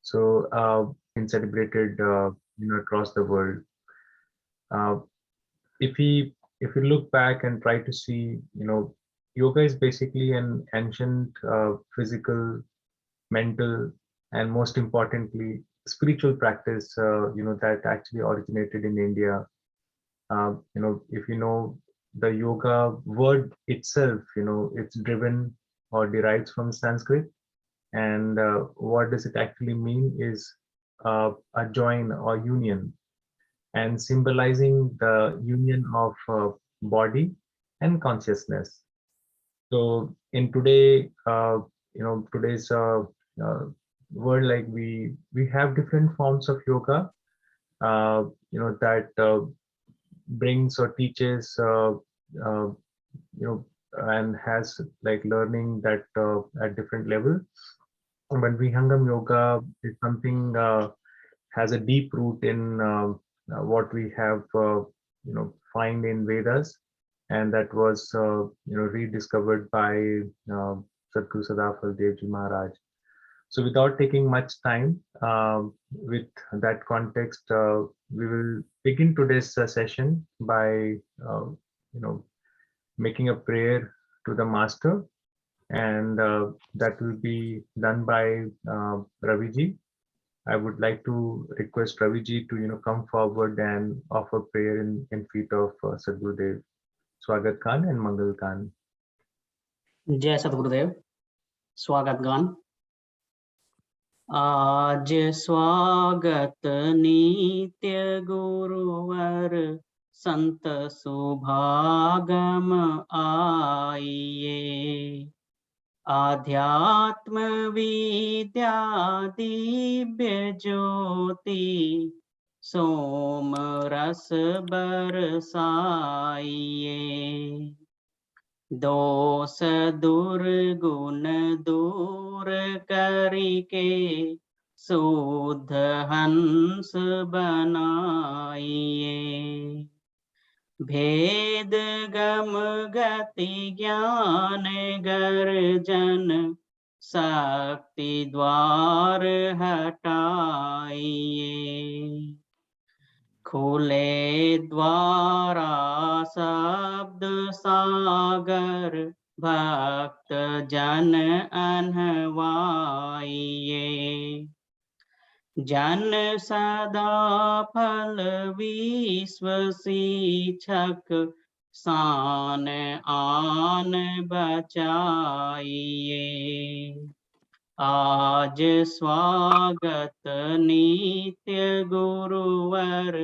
So been celebrated across the world. Uh, if we look back and try to see, yoga is basically an ancient physical, mental, and most importantly spiritual practice. That actually originated in India. If you know the yoga word itself, it's driven or derives from Sanskrit, and what does it actually mean is a join or union, and symbolizing the union of body and consciousness. So in today's uh, world, like we have different forms of yoga, that brings or teaches, you know, and has like learning that at different level. But Vihangam yoga is something has a deep root in what we have, find in Vedas, and that was, rediscovered by Sadhguru Sadafal Devji Maharaj. So without taking much time, with that context, we will begin today's session by, you know, making a prayer to the master, and that will be done by Raviji. I would like to request Raviji to, come forward and offer prayer in feet of Sadhgurudev, Swagat Khan and Mangal Khan. जय सतगुरुदेव। स्वागत गान। आज स्वागत नित्य गुरुवर संत सुभागम आइए, आध्यात्म विद्या दिव्य ज्योति सोम रस बरसाइए, दोष दुर्गुण दूर करके शुद्ध हंस बनाइए, भेद गम गति ज्ञान गर्जन शक्ति द्वार हटाइए, खुले द्वारा शब्द सागर भक्त जन अनवाइए, जन सदा फल विश्व शिक्षक शान आन बचाइए, आज स्वागत नित्य गुरुवर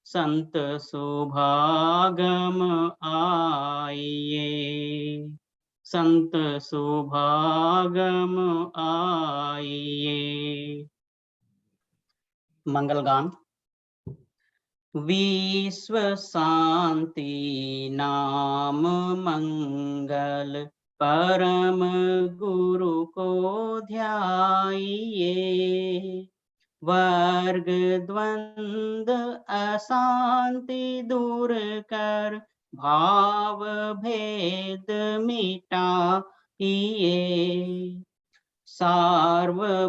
संत सुभागम आइए, संत सुभागम आइए। मंगलगान। विश्व शांति नाम मंगल परम गुरु को ध्याइए, वर्ग द्वंद अशांति दूर कर भाव भेद मिटाइए, सार्वभौम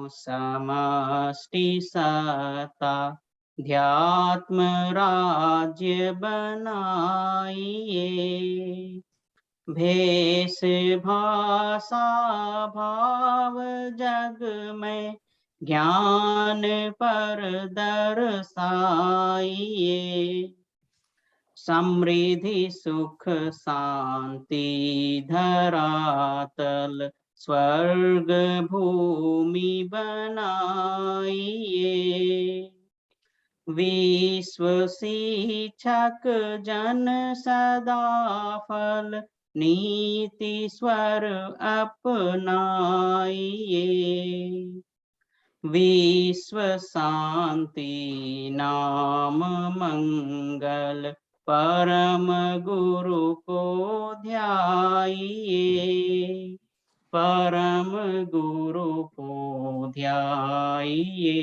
समष्टि सत्ता ध्यात्म राज्य बनाइए, भेष भाषा भाव जग में ज्ञान पर दर्शाइए, समृद्धि सुख शांति धरातल स्वर्ग भूमि बनाइए, विश्व शिक्षक जन सदा फल नीति स्वर अपनाइए, विश्व शांति नाम मंगल परम गुरु को ध्याइए, परम गुरु को ध्याइए।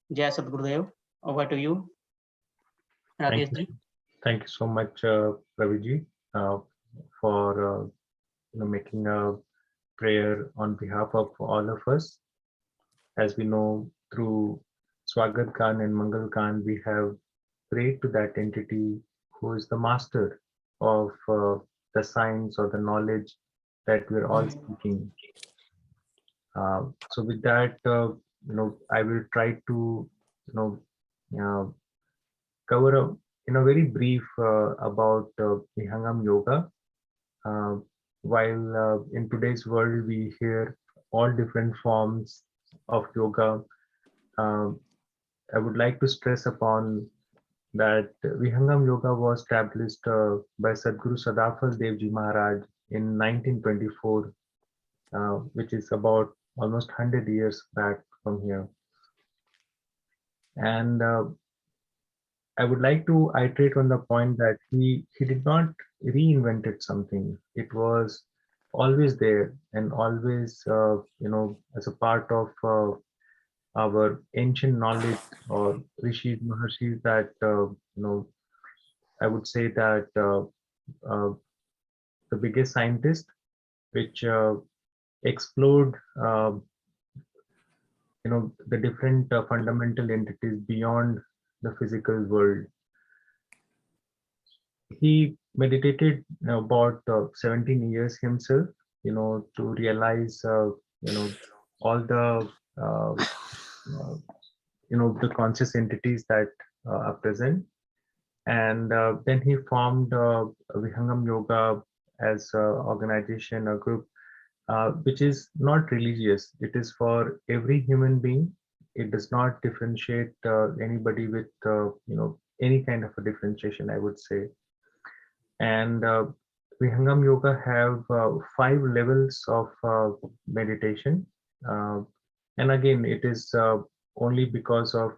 जय Satgurudev. Over to you, Rakesh ji. Thank you so much, Raviji, for making a prayer on behalf of all of us. as we know through Swagat Khan and Mangal Khan, we have prayed to that entity who is the master of the science or the knowledge that we're all seeking. So with that, I will try to, you know, uh, cover in a very brief about Vihangam Yoga. Uh, while in today's world we hear all different forms of yoga, uh, I would like to stress upon that Vihangam Yoga was established by Sadguru Sadafal Devji Maharaj in 1924, which is about almost 100 years back from here. And I would like to iterate on the point that he did not reinvented something. It was always there and always as a part of our ancient knowledge or rishis maharshis that I would say that uh, the biggest scientist which explored the different fundamental entities beyond the physical world. He meditated about 17 years himself, to realize, all the, uh, uh, the conscious entities that are present. And then he formed Vihangam Yoga as an organization, a group, which is not religious. It is for every human being. It does not differentiate anybody with, any kind of a differentiation, I would say. And Vihangam Yoga have 5 levels of meditation. Uh, and again, it is only because of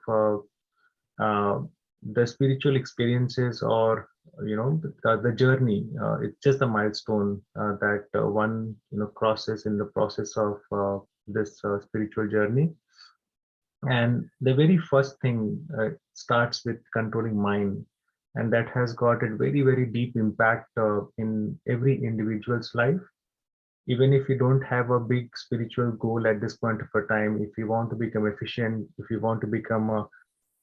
the spiritual experiences or the journey. It's just a milestone that one crosses in the process of this spiritual journey. And the very first thing starts with controlling mind, and that has got a very, very deep impact in every individual's life. Even if you don't have a big spiritual goal at this point of a time, if you want to become efficient, if you want to become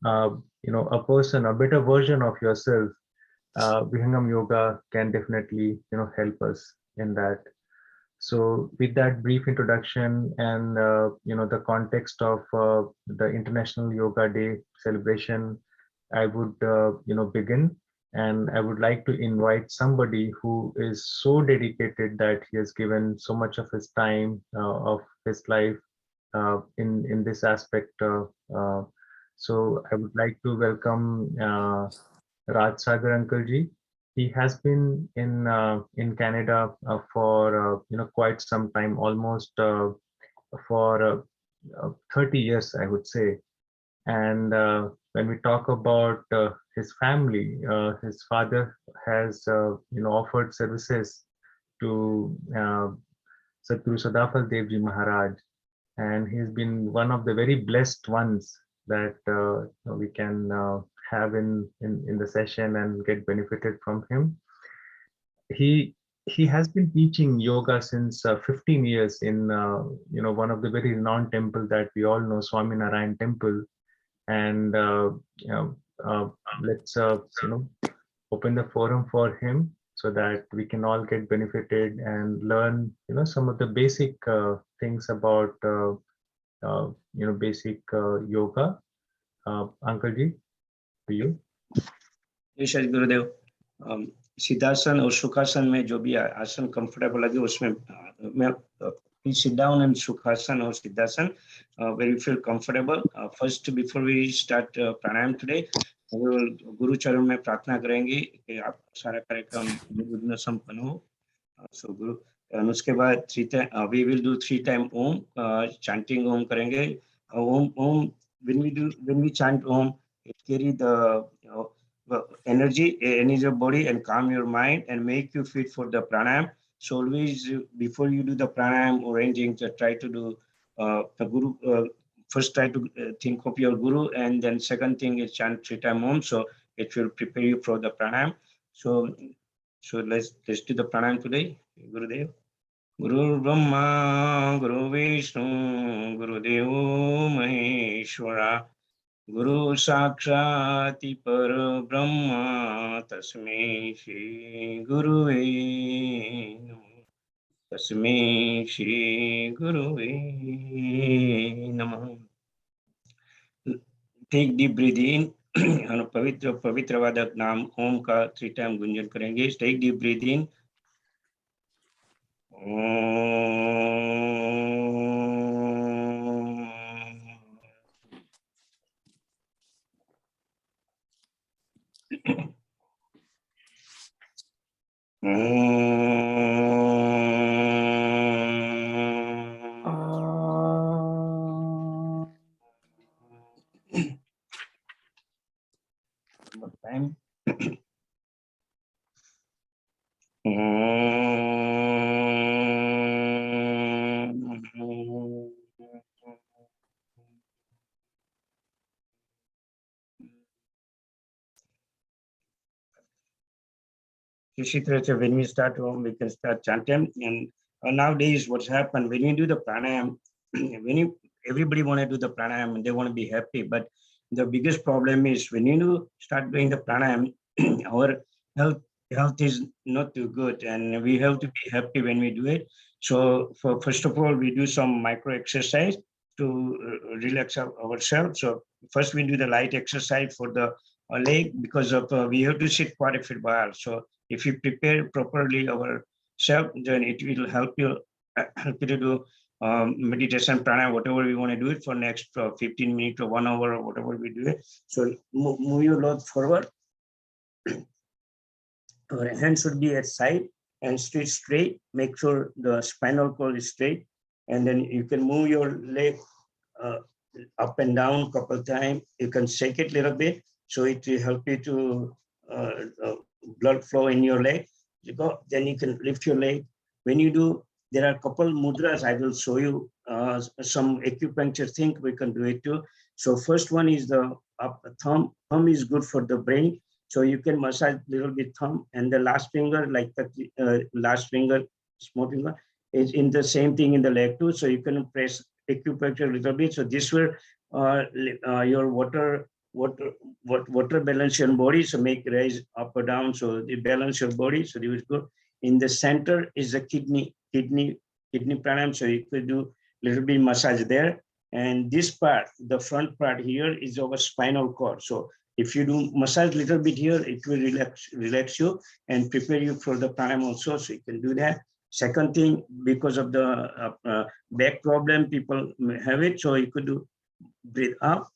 a person, a better version of yourself, Vihangam Yoga can definitely help us in that. So with that brief introduction and the context of the International Yoga Day celebration, I would begin, and I would like to invite somebody who is so dedicated that he has given so much of his time, of his life, in this aspect. So I would like to welcome Raj Sagar Uncle Ji. He has been in Canada for quite some time, almost for 30 years, I would say. And when we talk about his family, his father has offered services to Sadhguru Sadafal Devji Maharaj, and he's been one of the very blessed ones that we can have in the session and get benefited from him. He has been teaching yoga since 15 years in one of the very renowned temple that we all know, Swami Narayan Temple. And you know, let's open the forum for him so that we can all get benefited and learn some of the basic things about basic yoga. Uncle Ji, to you. जय गुरुदेव। सिद्धासन और सुखासन में जो भी आसन comfortable लगे उसमें मैं please sit down and Sukhasan or siddhasana where you feel comfortable. First, before we start pranayam today, we will गुरु चरण में प्रार्थना करेंगे कि आप सारा कार्यक्रम निर्विघ्न संपन्न हो। So गुरु, and उसके बाद we will do 3 times om, chanting om करेंगे। Om when we chant om, it carry the energy in your body and calm your mind and make you fit for the pranayam. So always before you do the pranayam or anything, try to do the guru. First try to think of your guru, and then second thing is chant 3 times om, so it will prepare you for the pranayam. So let's do the pranayam today. Gurudev. Guru Brahma, Guru Vishnu, Guru Devo Parmeshwara Guru Sakshati Parabrahma Tasmai Shri Guruve Namo Tasmai Shri Guruve Namo. Take deep breath in. हम पवित्र पवित्र वादक नाम ओम का 3 time Gunjan करेंगे. Take deep breath in. One time. When we start home, we can start chanting. And nowadays, what's happened when you do the pranayam, everybody want to do the pranayam and they want to be happy. But the biggest problem is when you start doing the pranayam, our health is not too good, and we have to be happy when we do it. So, first of all, we do some micro exercise to relax ourselves. So, first we do the light exercise for the leg because of we have to sit quite a while. So, if you prepare properly ourselves, then it will help you to do meditation, pranayama, whatever we want to do it for next 15 minutes or 1 hour or whatever we do it. So move your leg forward. Our hand should be at side and straight. Make sure the spinal cord is straight, and then you can move your leg up and down couple times. You can shake it a little bit, so it will help you to blood flow in your leg. You go, then you can lift your leg. When you do, there are a couple mudras. I will show you some acupuncture thing. We can do it too. So first one is the thumb. Thumb is good for the brain. So you can massage a little bit thumb, and the last finger, like the last finger, small finger, is in the same thing in the leg too. So you can press acupuncture a little bit. So this will your water balance your body. So make raise up or down. So they balance your body. So it was good. In the center is the kidney pranayam. So you could do a little bit massage there. And this part, the front part here, is our spinal cord. So if you do massage a little bit here, it will relax you and prepare you for the pranayam also. So you can do that. Second thing, because of the back problem, people have it. So you could do breathe up,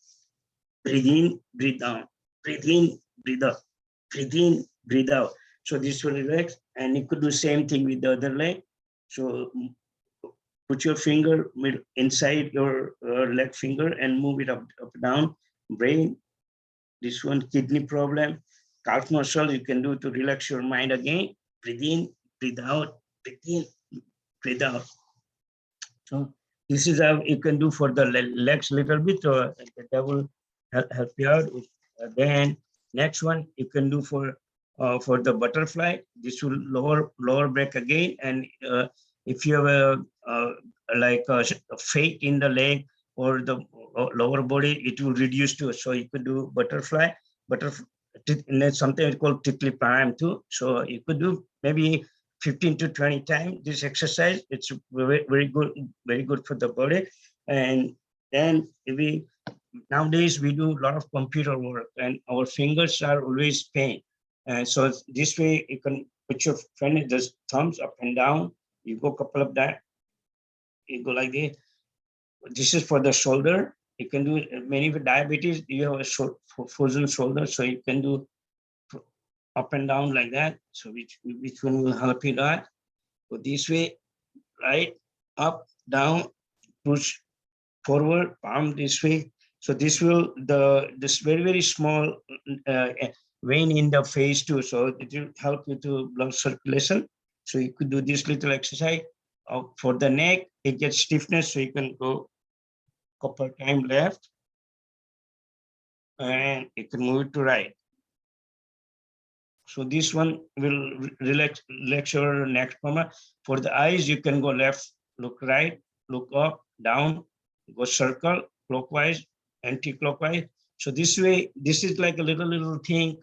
breathe in, breathe down, breathe in, breathe up, breathe in, breathe out. So this will relax, and you could do same thing with the other leg. So put your finger inside your leg finger and move it up, down. Brain, this one, kidney problem, calf muscle, you can do to relax your mind again. Breathe in, breathe out, breathe in, breathe out. So this is how you can do for the legs a little bit, so that will help you out. Then next one you can do for the butterfly. This will lower back again, and if you have like a fat in the leg or the lower body, it will reduce too. So you could do butterfly, something called tickly pranayam too. So you could do maybe 15 to 20 times this exercise. It's very good for the body. And then nowadays we do a lot of computer work, and our fingers are always pain. And so this way you can put your thumbs up and down. You go a couple of that. You go like this. This is for the shoulder. You can do many with diabetes. You have a frozen shoulder, so you can do up and down like that. So which one will help you that? So this way, right, up, down, push forward, palm this way. So this will this very small vein in the face too. So it will help you to blood circulation. So you could do this little exercise. For the neck, it gets stiffness, so you can go couple time left, and you can move it to right. So this one will relax your neck. For the eyes, you can go left, look right, look up, down, go circle clockwise, anti-clockwise. So this way, this is like a little thing.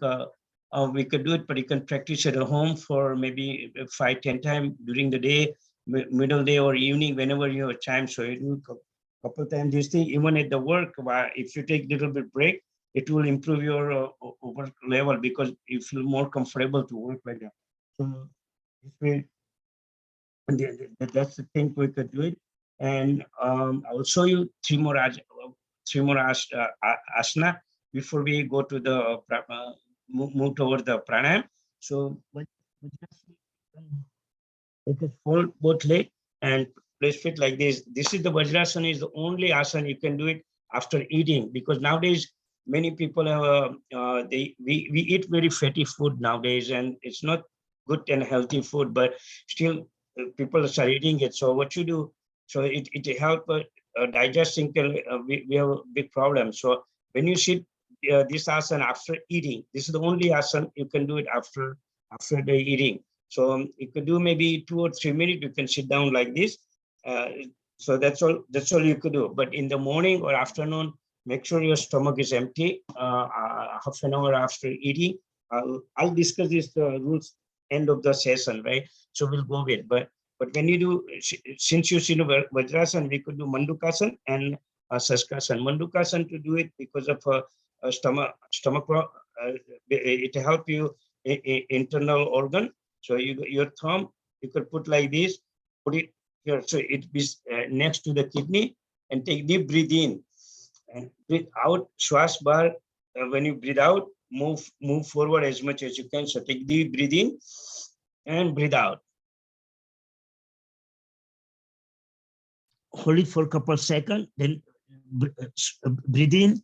We could do it, but you can practice at home for maybe 5-10 times during the day, middle day or evening, whenever you have time. So you do a couple times this thing, even at the work. If you take a little bit break, it will improve your work level because you feel more comfortable to work like that. So this way, that's the thing we could do it. And I'll show you three more asana before we go to the move toward the pranayam. So it is fold both leg and place fit like this. This is the Vajrasana, is the only asana you can do it after eating, because nowadays many people have we eat very fatty food nowadays, and it's not good and healthy food, but still people are eating it. So what you do, so it help digesting. We have a big problem. So when you sit this asana after eating, this is the only asana you can do it after the eating. So you could do maybe 2 or 3 minutes. You can sit down like this. So that's all you could do. But in the morning or afternoon, make sure your stomach is empty half an hour after eating. I'll discuss this rules end of the session, right? So we'll go with. But when you do, since you see Vajrasana, we could do Mandukasana and Saskasana. Mandukasana to do it because of stomach. It help you internal organ. So your thumb, you could put like this, put it here, so it is next to the kidney, and take deep breathe in and breathe out. Shwas bar, when you breathe out, move forward as much as you can. So take deep breathe in and breathe out. Hold it for a couple of seconds, then breathe in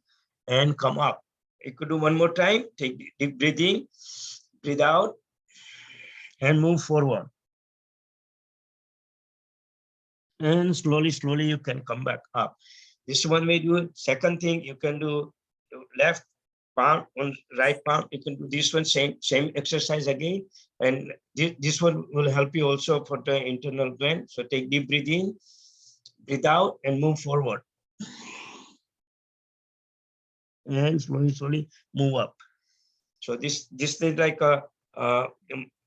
and come up. You could do one more time. Take deep breathe in, breathe out, and move forward. And slowly you can come back up. This one may do it. Second thing, you can do left palm on right palm. You can do this one, same exercise again. And this one will help you also for the internal gland. So take deep breathe in, breathe out, and move forward. And slowly move up. So this is like a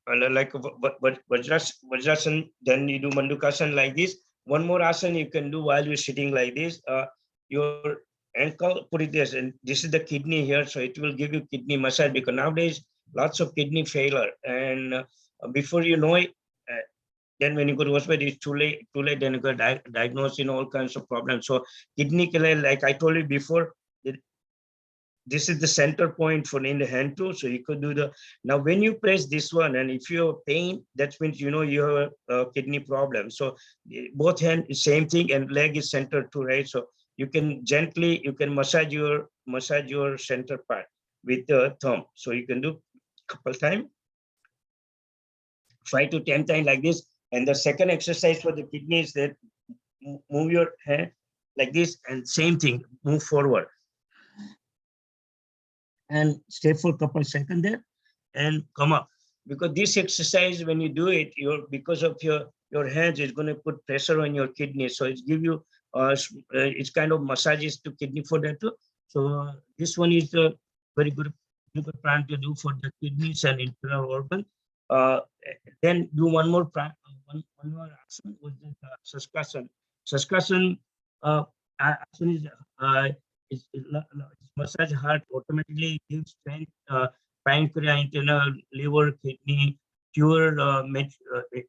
Vajrasana. Then you do Mandukasana like this. One more asana you can do while you're sitting like this. Your ankle, put it this, and this is the kidney here, so it will give you kidney massage, because nowadays lots of kidney failure, and before you know it, then when you go to hospital, it's too late. Then you got diagnosed in all kinds of problems. So kidney, like I told you before, this is the center point for in the hand too. So you could do the, now when you press this one, and if you have pain, that means you know you have a kidney problem. So both hand is same thing, and leg is center too, right? So you can gently, you can massage your center part with the thumb. So you can do couple times, 5 to 10 times like this. And the second exercise for the kidney is that move your hand like this, and same thing, move forward. And stay for a couple seconds there and come up. Because this exercise, when you do it, because of your hands, is going to put pressure on your kidney. So it's give you, it's kind of massages to kidney for that too. So this one is a very good plan to do for the kidneys and internal organ. Then do one more plan, one more action, which is Saskasana. Saskasana action is massage heart, automatically gives strength, pancreas, internal, liver, kidney, cure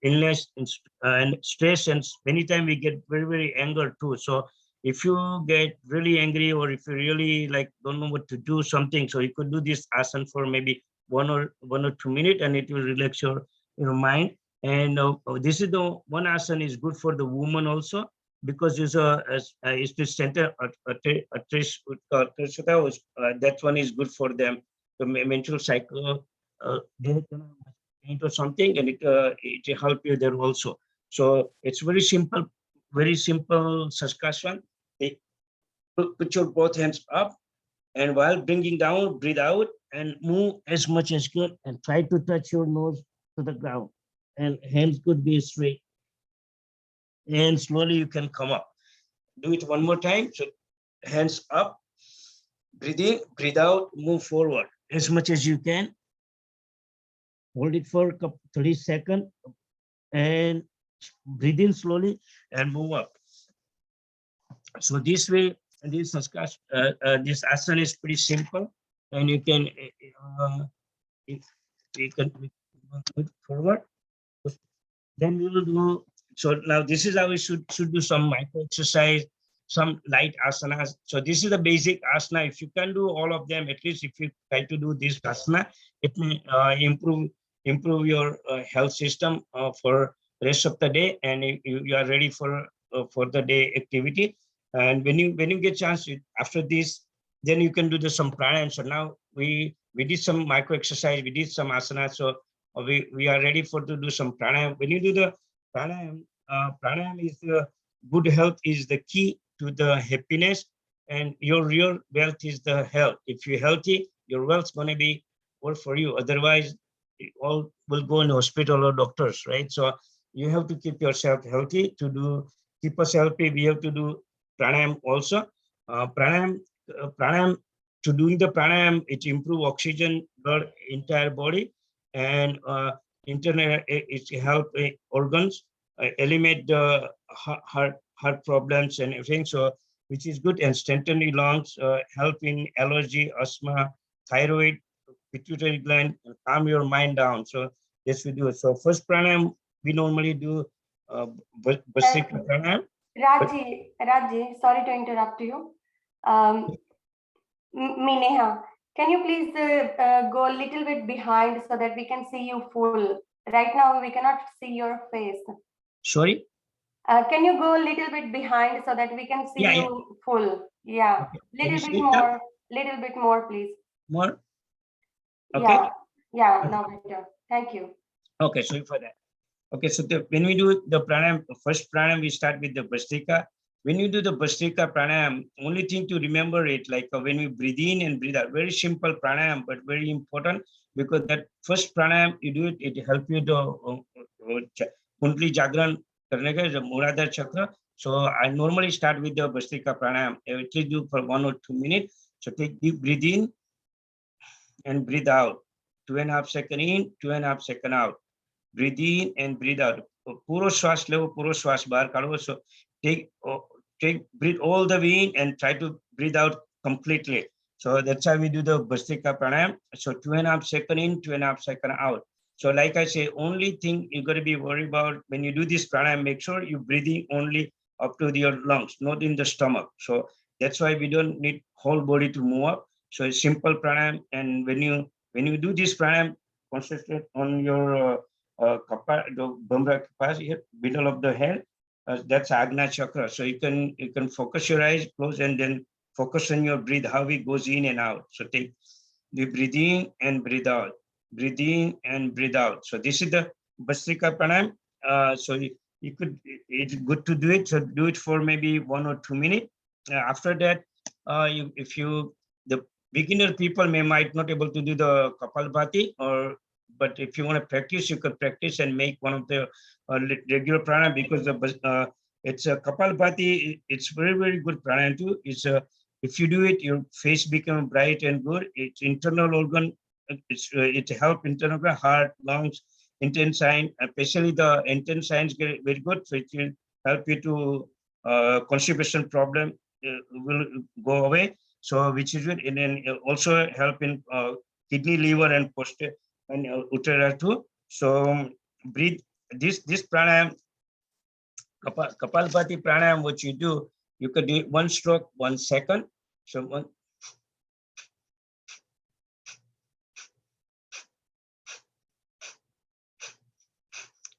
illness and stress. And many times we get very angry too. So if you get really angry, or if you really like don't know what to do something, so you could do this asana for maybe 1 or 2 minutes, and it will relax your mind. And this is the one asana is good for the woman also, because it's the center that one is good for them, the menstrual cycle, or something, and it help you there also. So it's very simple Saskasana. Put your both hands up, and while bringing down, breathe out and move as much as good, and try to touch your nose to the ground, and hands could be straight. And slowly you can come up. Do it one more time. So hands up, Breathe in, breathe out, move forward as much as you can. Hold it for 30 seconds and breathe in slowly and move up. So this way, this asana is pretty simple, and you can move forward. Then we will do. So now this is how we should do some micro exercise, some light asanas. So this is the basic asana. If you can do all of them, at least if you try to do this asana, it may improve your health system for rest of the day, and you are ready for the day activity. And when you get chance after this, then you can do some pranayam. So now we did some micro exercise, we did some asana. So we are ready for to do some pranayam. When you do the pranayam, pranayam is the good health is the key to the happiness, and your real wealth is the health. If you're healthy, your wealth's going to be work for you. Otherwise, it all will go in hospital or doctors, right? So you have to keep yourself healthy. To keep us healthy, we have to do pranayam also. Pranayam, to doing the pranayam, it improve oxygen blood entire body, and internal it help organs eliminate the heart problems and everything. So which is good, and strengthen the lungs, help in allergy, asthma, thyroid, pituitary gland, and calm your mind down. So yes, we do. So first pranayam we normally do Bhastrika pranayam. Raji, sorry to interrupt you. Mineha, can you please go a little bit behind so that we can see you full? Right now, we cannot see your face. Sorry? Can you go a little bit behind so that we can see you full? Yeah, Okay. Little bit more, please. More? Okay. Yeah, now better. Thank you. Okay, sorry for that. Okay, so when we do the pranayam, first pranayam, we start with the Bhastrika. When you do the Bhastrika pranayam, only thing to remember it, like when we breathe in and breathe out, very simple pranayam, but very important, because that first pranayam, you do it, it helps you to Kundali Jagran, the Muladhara Chakra. So I normally start with the Bhastrika pranayam. I will do for 1 or 2 minutes. So take deep breathe in and breathe out. 2.5 seconds in, 2.5 seconds out. Breathe in and breathe out. Puro shwas levo, puro shwas bahar karo. So breathe all the way in and try to breathe out completely. So that's how we do the Bhastrika pranayam. So 2.5 seconds in, 2.5 seconds out. So like I say, only thing you got to be worried about when you do this pranayam, make sure you breathing only up to your lungs, not in the stomach. So that's why we don't need whole body to move up. So it's simple pranayam, and when you do this pranayam, concentrate on your the Bhumra Kapasi here, middle of the head. That's Agna Chakra. So you can focus your eyes close and then focus on your breathe, how it goes in and out. So take the breathe in and breathe out, breathe in and breathe out. So this is the Bhastrika pranayam. So you could, it's good to do it. So do it for maybe 1 or 2 minutes. After that, the beginner people might not able to do the Kapalbhati, but if you want to practice, you could practice and make one of the regular pranayam, because it's a Kapalbhati. It's very, very good pranayam too. It's if you do it, your face become bright and good. It's internal organ. It help internal organ, heart, lungs, intestine, especially the intestines get very good. So it will help you to constipation problem will go away. So which is good, and then also help in kidney, liver, and prostate and uterus too. So breathe this pranayam, Kapalbhati pranayam, what you do, you could do 1 stroke, 1 second. So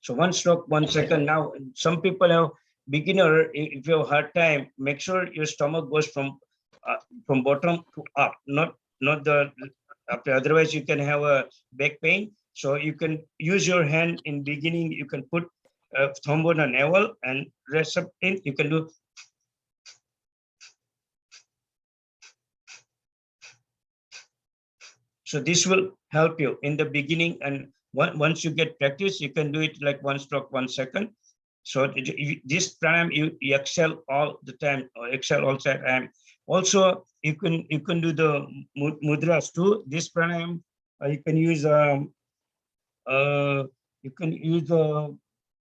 So 1 stroke, 1 second. Now, some people have beginner, if you have hard time, make sure your stomach goes from bottom to up, not the up. Otherwise, you can have a back pain. So you can use your hand in beginning. You can put thumb on a navel and rest up in. You can do. So this will help you in the beginning, and once you get practice, you can do it like 1 stroke, 1 second. So this pranayam you excel all the time, or excel all the time. Also, you can do the mudras too. This pranayam you can use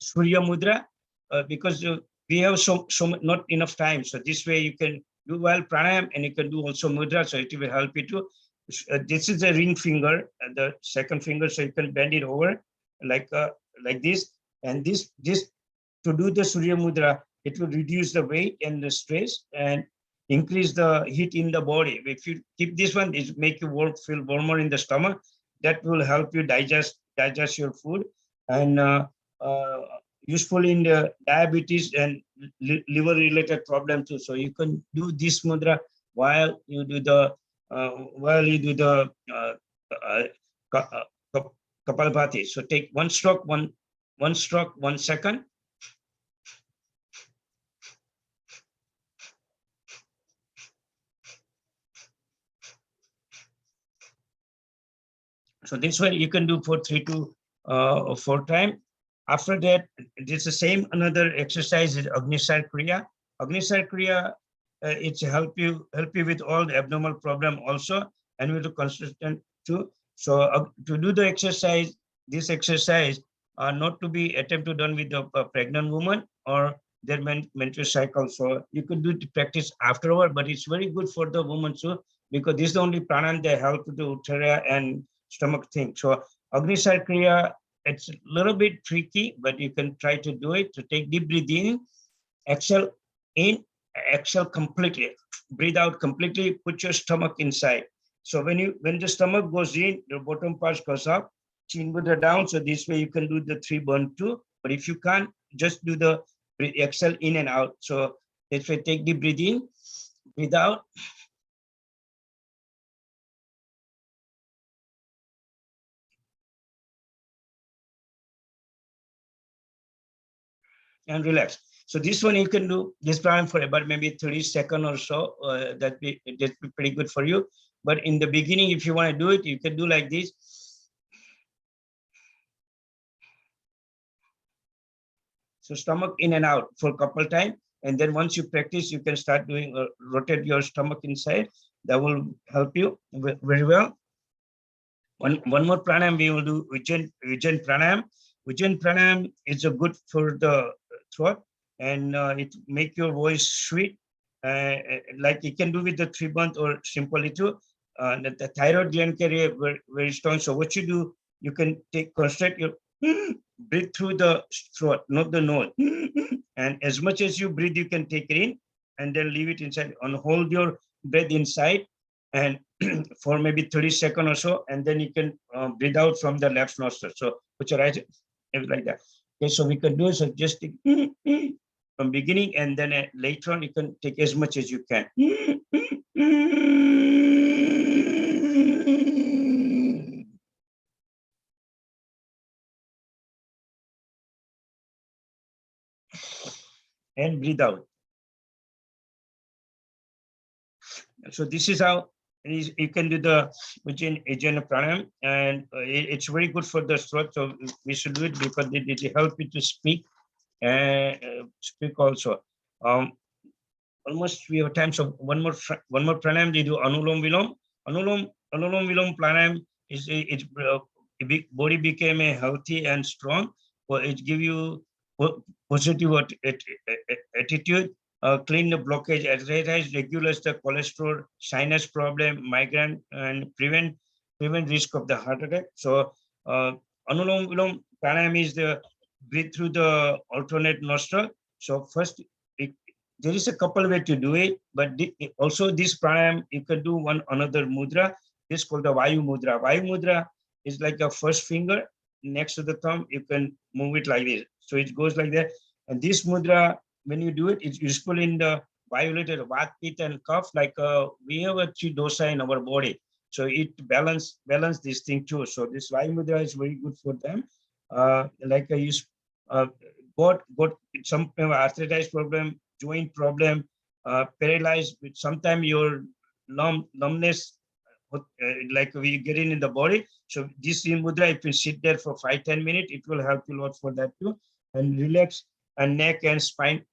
Surya mudra because we have so not enough time. So this way you can do well pranayam and you can do also mudra. So it will help you to. This is the ring finger, the second finger. So you can bend it over like this, and this to do the Surya mudra. It will reduce the weight and the stress and increase the heat in the body. If you keep this one, it make you feel warmer in the stomach. That will help you digest your food, and useful in the diabetes and liver related problem too. So you can do this mudra while you do the Kapalbhati. So take one stroke, one stroke, 1 second. So this way you can do for 3 to 4 times. After that, it's the same another exercise is Agnisar Kriya. Agnisar Kriya, it's help you with all the abnormal problem also, and with the consistent too. So to do the exercise, this exercise not to be attempted done with the pregnant woman or their menstrual cycle. So you could do the practice afterward, but it's very good for the woman too, because this is the only pranayam that help to do uttara and stomach thing. So Agnisar Kriya, it's a little bit tricky, but you can try to do it. To take deep breathing, exhale in, exhale completely, breathe out completely, put your stomach inside. So when the stomach goes in, your bottom part goes up, chin mudra down. So this way you can do the 3-1-2. But if you can't, just do the exhale in and out. So this way, take deep breathing, breathe out. And relax. So this one you can do this pranayam for about maybe 30 seconds or so. That'd be pretty good for you. But in the beginning, if you want to do it, you can do like this. So stomach in and out for a couple times. And then once you practice, you can start doing rotate your stomach inside. That will help you very well. One more pranayam we will do, Ujjain pranayam. Ujjain pranayam is a good for the throat, and it make your voice sweet. Like you can do with the 3-month or simply too. The thyroid gland carry very strong. So what you do, you can concentrate your breathe through the throat, not the nose. And as much as you breathe, you can take it in and then leave it inside and hold your breath inside and for maybe 30 seconds or so, and then you can breathe out from the left nostril. So put your eyes like that. Okay, so we can do so just from beginning, and then later on you can take as much as you can. And breathe out. So this is how you can do the Ujjain pranayam, and it's very good for the throat. So we should do it because it helps you to speak also. Almost we have time. So one more pranayam. They do Anulom Vilom. Anulom Vilom pranayam is body became a healthy and strong. Well, it give you positive attitude. Clean the blockage, exercise, regulates the cholesterol, sinus problem, migraine, and prevent risk of the heart attack. So Anulom Vilom pranayam is the breathe through the alternate nostril. So first, there is a couple way to do it, but also this pranayam you can do another mudra. This is called the Vayu mudra. Vayu mudra is like a first finger next to the thumb. You can move it like this. So it goes like that. And this mudra, when you do it, it's useful in the violated Vat, Pitta, and Kapha. Like we have a 3 dosa in our body, so it balance this thing too. So this Vayu mudra is very good for them. Like I use got some arthritis problem, joint problem, paralyzed. With sometimes your numbness, like we get in the body. So this mudra, if you sit there for 5-10 minutes, it will help you a lot for that too, and relax and neck and spine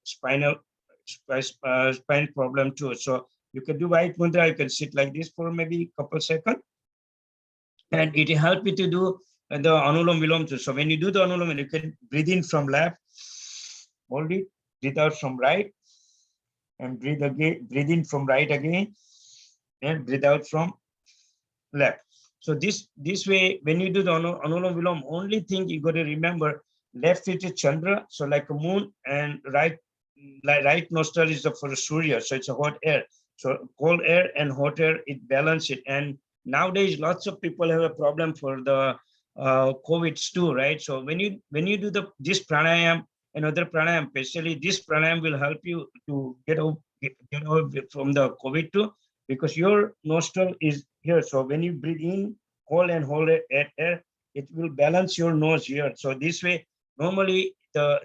problem too. So You can do white mudra, you can sit like this for maybe a couple seconds. And it will help you to do the Anulom Vilom too. So when you do the Anulom, you can breathe in from left, hold it, breathe out from right, and breathe again, breathe in from right again, and breathe out from left. So this way, when you do the Anulom Vilom, only thing you got to remember, left it is Chandra, so like a moon, and right nostril is for Surya, so it's a hot air. So cold air and hot air, it balance it. And nowadays, lots of people have a problem for the COVID too, right? So when you do this pranayam and other pranayam, especially this pranayam will help you to get over from the COVID too, because your nostril is here. So when you breathe in cold and hold air, it will balance your nose here. So this way, normally the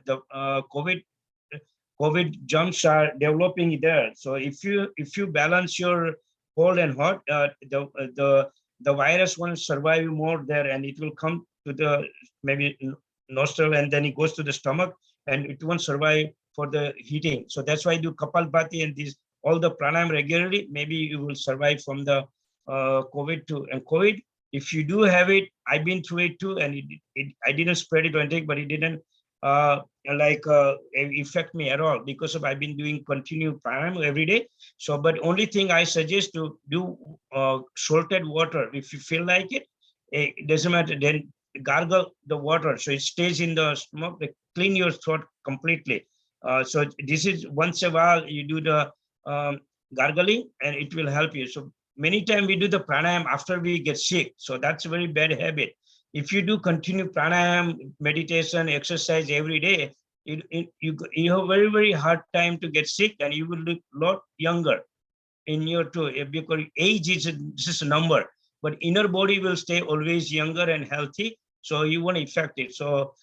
COVID jumps are developing there. So if you balance your cold and hot, the virus won't survive more there, and it will come to the maybe nostril, and then it goes to the stomach, and it won't survive for the heating. So that's why I do Kapalbhati and these all the pranayam regularly. Maybe you will survive from the COVID too. And COVID, if you do have it, I've been through it too, and I didn't spread it or anything, but it didn't affect me at all, because of I've been doing continued pranayam every day. So, but only thing I suggest to do salted water. If you feel like it doesn't matter, then gargle the water so it stays in the stomach, clean your throat completely. So this is once a while you do the gargling, and it will help you. So many times we do the pranayam after we get sick, so that's a very bad habit. If you do continue pranayam, meditation, exercise every day, you have very, very hard time to get sick, and you will look a lot younger in your too, because age is just a number, but inner body will stay always younger and healthy, so you won't affect it. So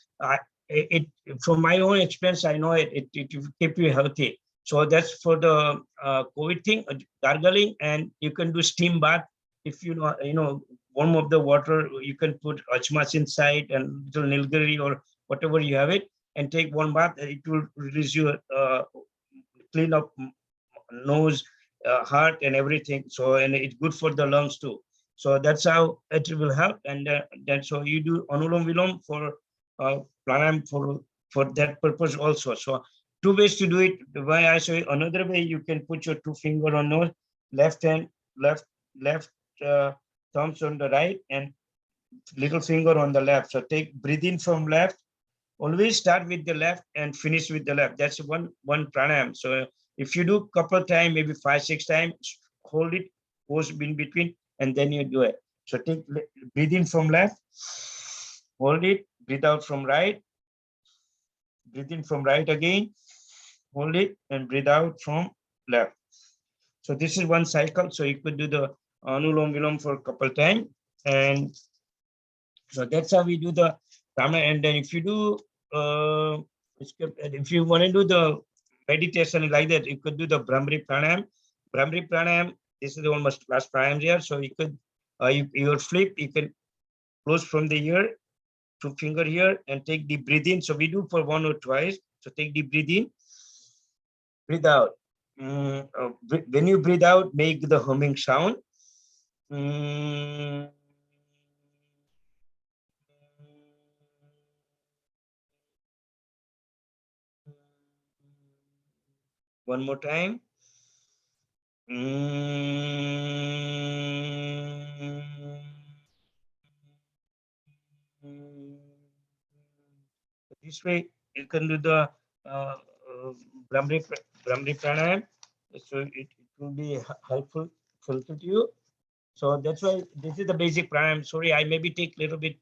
from my own experience, I know it keep you healthy. So that's for the COVID thing, gargling, and you can do steam bath. If you know, warm up the water, you can put achmas inside and little nilgiri or whatever you have it, and take one bath. It will release your clean up nose, heart, and everything. So, and it's good for the lungs too. So that's how it will help. And then so you do Anulom Vilom for pranayam for that purpose also. So two ways to do it. Why I show you another way, you can put your two finger on nose, left hand, left thumbs on the right, and little finger on the left. So breathe in from left. Always start with the left and finish with the left. That's one pranayam. So if you do couple times, maybe 5-6 times, hold it, pause in between, and then you do it. So breathe in from left, hold it, breathe out from right, breathe in from right again, hold it, and breathe out from left. So this is one cycle. So you could do the Anulom Vilom for a couple times. And so that's how we do the pranayama. And then if you do, if you want to do the meditation like that, you could do the Brahmari Pranayam. Brahmari Pranayam, this is the one last pranayam here. So you could, your flip, you can close from the ear, two finger here, and take deep breathe in. So we do for 1 or twice. So take deep breathe in, breathe out. When you breathe out, make the humming sound. One more time. This way you can do the Brahmari Pranayam. So it will be helpful to you. So that's why this is the basic pranayam. Sorry, I maybe take a little bit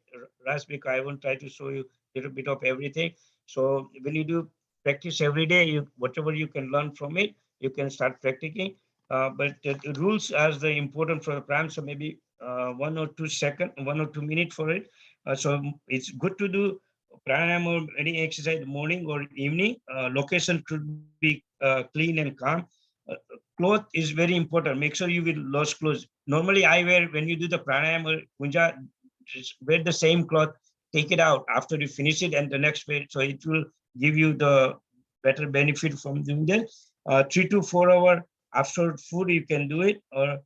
rush because I won't try to show you a little bit of everything. So when you do practice every day, whatever you can learn from it, you can start practicing. But the rules are the important for the pranayam. So maybe 1 or 2 seconds, 1 or 2 minutes for it. So it's good to do pranayam or any exercise morning or evening. Location should be clean and calm. Cloth is very important. Make sure you will lose clothes. Normally, I wear, when you do the pranayam or kunja, just wear the same cloth, take it out after you finish it, and the next wear. So it will give you the better benefit from doing that. 3 to 4 hour after food you can do it, or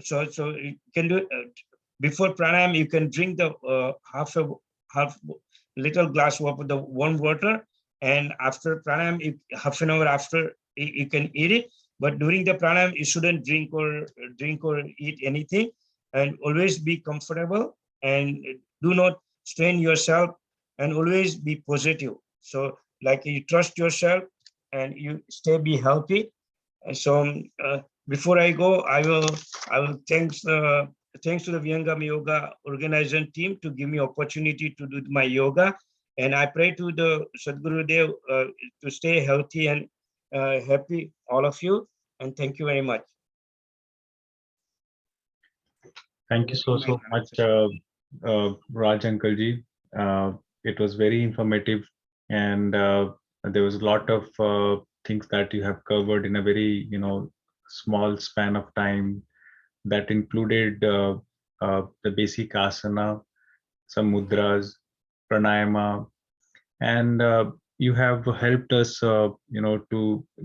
so you can do it before pranayam. You can drink the half little glass of the warm water, and after pranayam, half an hour after you can eat it. But during the pranayam, you shouldn't drink or eat anything, and always be comfortable and do not strain yourself, and always be positive. So like you trust yourself and you be healthy. And so before I go, I will thanks to the Vihangam Yoga organization team to give me opportunity to do my yoga. And I pray to the Sadguru Dev to stay healthy and happy, all of you. And thank you very much. Thank you so much, Raj Uncle Ji. It was very informative, and there was a lot of things that you have covered in a very small span of time. That included the basic asana, some mudras, pranayama, and you have helped us, to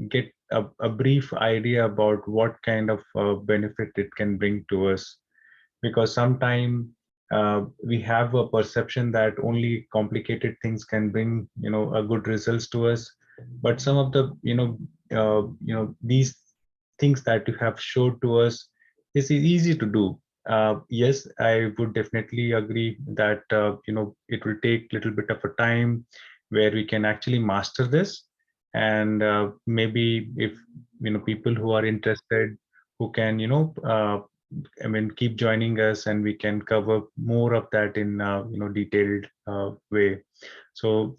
get a brief idea about what kind of benefit it can bring to us, because sometimes we have a perception that only complicated things can bring a good results to us, but some of the these things that you have showed to us is easy to do. Yes, I would definitely agree that it will take little bit of a time where we can actually master this, and maybe if people who are interested, who can keep joining us, and we can cover more of that in detailed way. So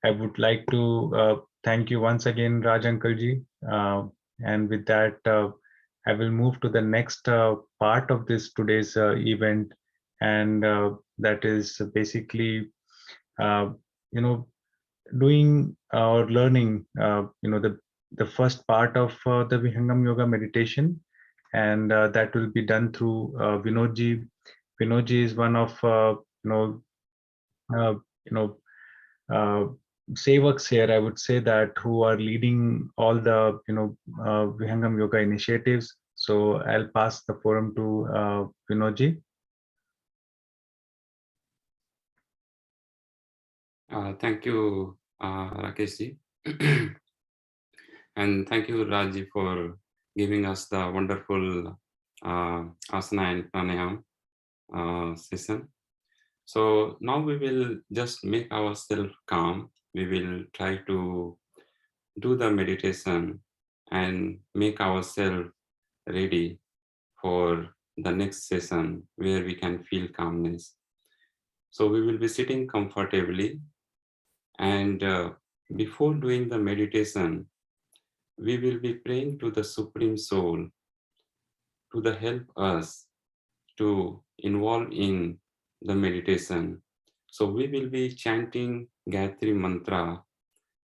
I would like to thank you once again, Raj Uncle Ji. And with that, I will move to the next part of this today's event, and that is basically, uh, you know, doing or learning, the first part of the Vihangam Yoga meditation, and that will be done through Vinodji. Vinodji is one of you know uh, you know uh, sevaks here, I would say, that who are leading all the Vihangam Yoga initiatives. So I'll pass the forum to Vinodji. Thank you, Rakesh ji. And thank you, Raji, for giving us the wonderful asana and pranayam session. So now we will just make ourselves calm. We will try to do the meditation and make ourselves ready for the next session where we can feel calmness. So we will be sitting comfortably, and before doing the meditation, we will be praying to the Supreme Soul to help us to involve in the meditation. So we will be chanting Gayatri Mantra,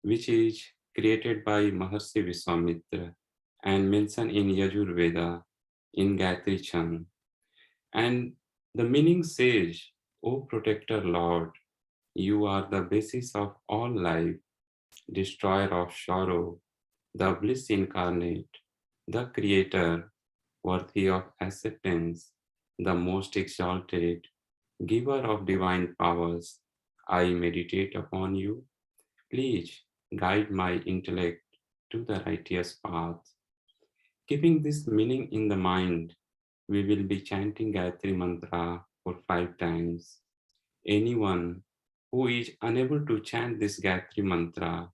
which is created by Maharshi Vishwamitra and mentioned in Yajurveda in Gayatri Chant. And the meaning says, O Protector Lord, you are the basis of all life, destroyer of sorrow, the bliss incarnate, the creator, worthy of acceptance, the most exalted, giver of divine powers. I meditate upon you. Please guide my intellect to the righteous path. Keeping this meaning in the mind, we will be chanting Gayatri Mantra for 5 times. Anyone who is unable to chant this Gayatri Mantra,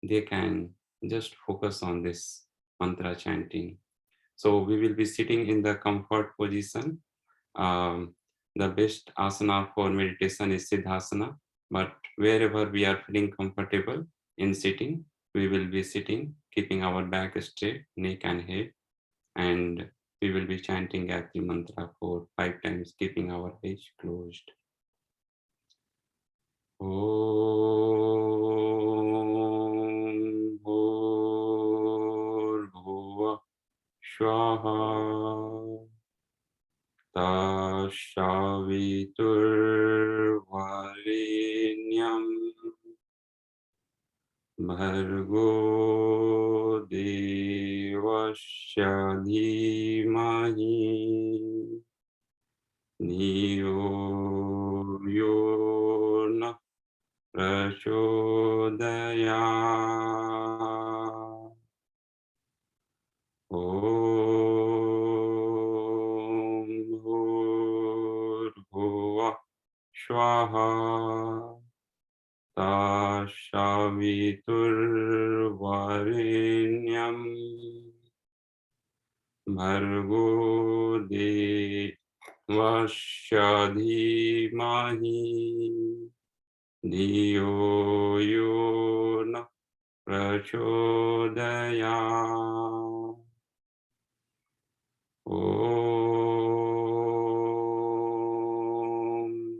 they can just focus on this mantra chanting. So we will be sitting in the comfort position. The best asana for meditation is Siddhasana, but wherever we are feeling comfortable in sitting, we will be sitting, keeping our back straight, neck and head, and we will be chanting Gayatri Mantra for 5 times, keeping our eyes closed. Om Bhurbhuvah Swaha Tashaviturvarenyam Bhargo Devasya Devasya Dhimahi Dhiyo Yo Na Prachodayat. Om Bhurbhuvah Swaha Tashaviturvarenyam Bhargo Devasya Dhimahi Dhiyo Yo Na Prachodayat. Om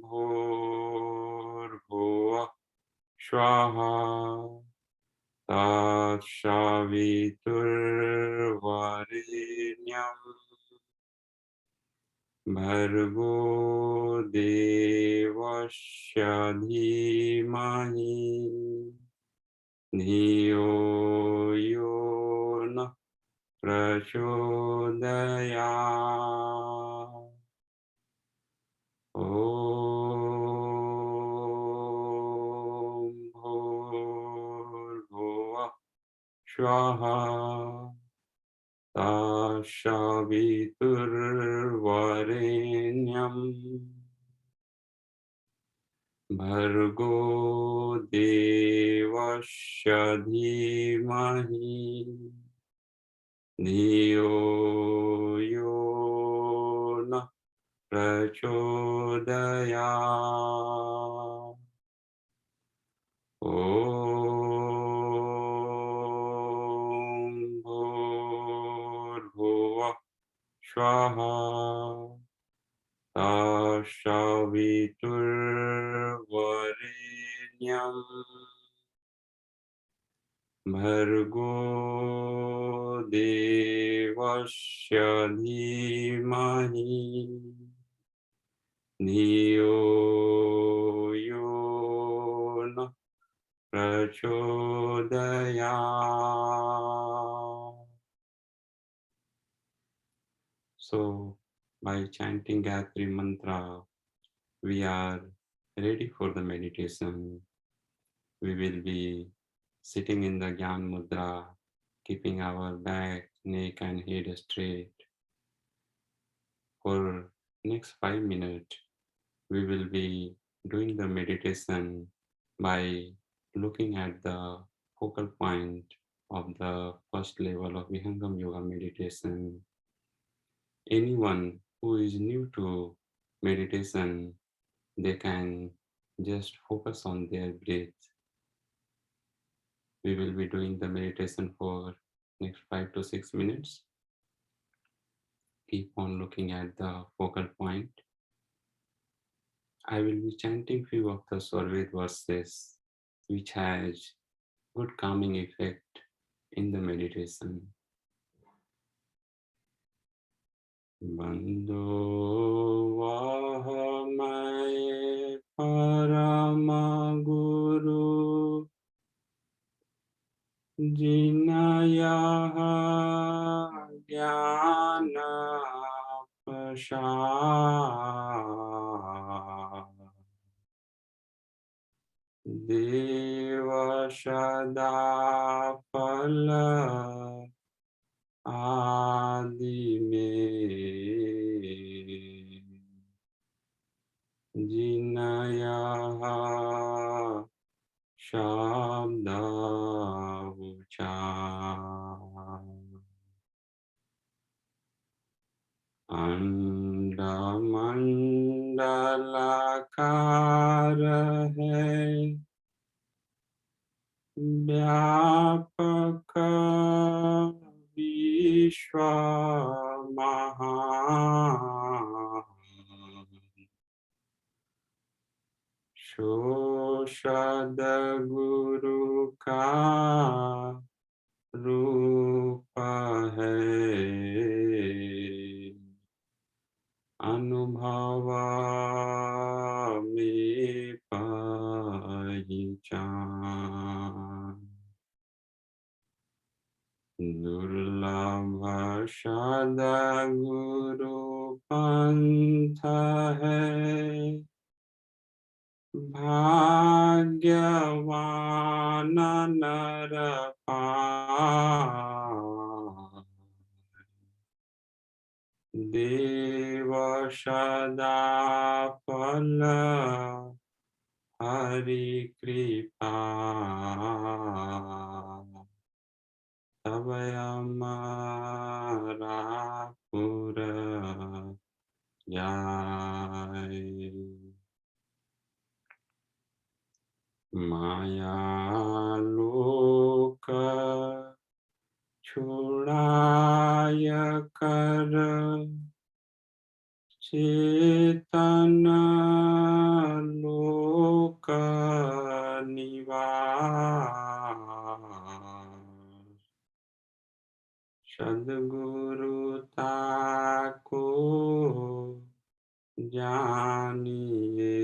Bhurbhuvah Swaha Tashaviturvarenyam Bhargo Devasya Dhimahi Dhiyo Yo Na Prachodayat. Om Bhurbhuvah Swaha Tashaviturvarenyam Bhargo Devasya Dhimahi Dhiyo Yo Na Prachodayat. Om Bhurbhuvah Swaha Tashaviturvarenyam Bhargo Devasya Dhimahi Dhiyo Yo Na Prachodayat. So, by chanting Gayatri Mantra, we are ready for the meditation. We will be sitting in the Gyan Mudra, keeping our back, neck and head straight. For next 5 minutes, we will be doing the meditation by looking at the focal point of the first level of Vihangam Yoga meditation. Anyone who is new to meditation, they can just focus on their breath. We will be doing the meditation for next 5 to 6 minutes. Keep on looking at the focal point. I will be chanting few of the Swarved verses which has good calming effect in the meditation. Bandho Vahamaye Parama Guru Jinayaha Jnana Prasad Deva Sada Phala Adi Me Jinayaha Shabda Uchar Andamandalakara hai Vyapaka Vishwa Maha Shoshada Guru Ka Rupa hai Anubhava Me Pahichan Durlabha सदगुरु पंथ है, भाग्यवान नर पाए। देव सदा फल हरि कृपा, तब हमारा पुर जाए। माया लोक छुड़ाय कर, चेतन लोक निवास। सद्गुरु ताको जानिए,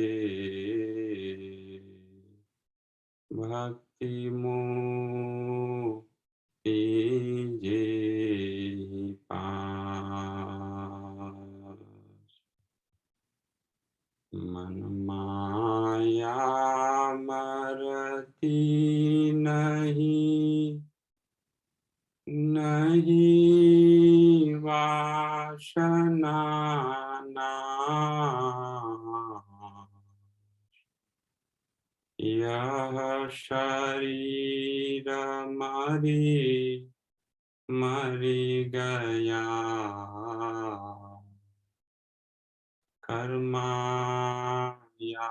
भक्ति मोक्ति जेहि पास। मन माया मरती नहीं, नहीं वासना नाश। यह शरीर मरि गया, कर्माया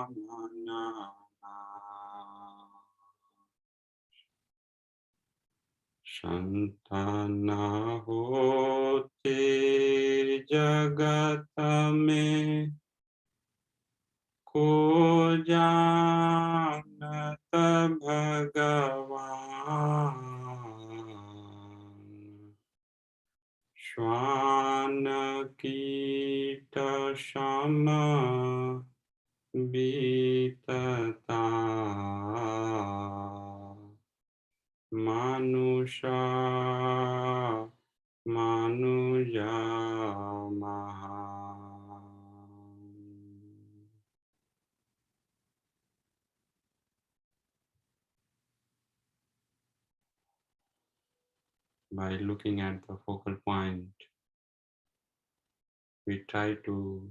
मना। संतान होते जगत में, को जानत भगवान। श्वान कीट सम बीतता, मानुषा मानुजा महान। By looking at the focal point, we try to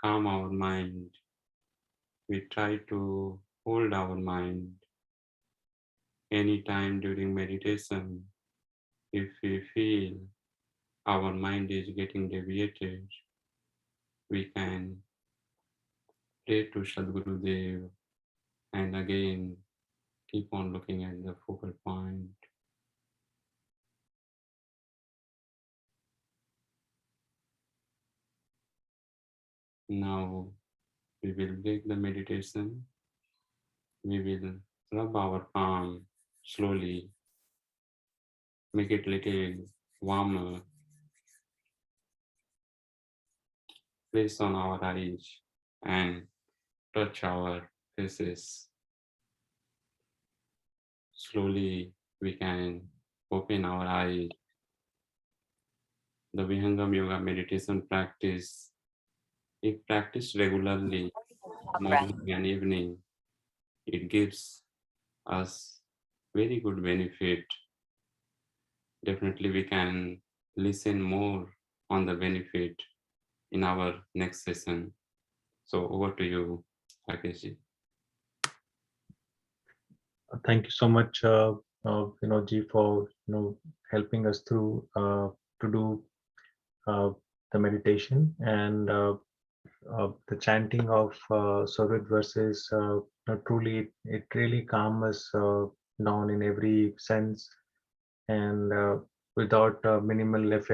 calm our mind. We try to hold our mind. Anytime during meditation, if we feel our mind is getting deviated, we can pray to Sadguru Dev and again keep on looking at the focal point. Now we will break the meditation. We will rub our palm slowly, make it little warmer, place on our eyes and touch our faces. Slowly we can open our eyes. The Vihangam Yoga meditation practice, if practiced regularly, morning and evening, it gives us very good benefit. Definitely we can listen more on the benefit in our next session. So over to you, Rakeshji. Thank you so much, Ji, for helping us through to do the meditation and the chanting of Soviet verses. Truly, it really calms us down in every sense, and without minimal effect.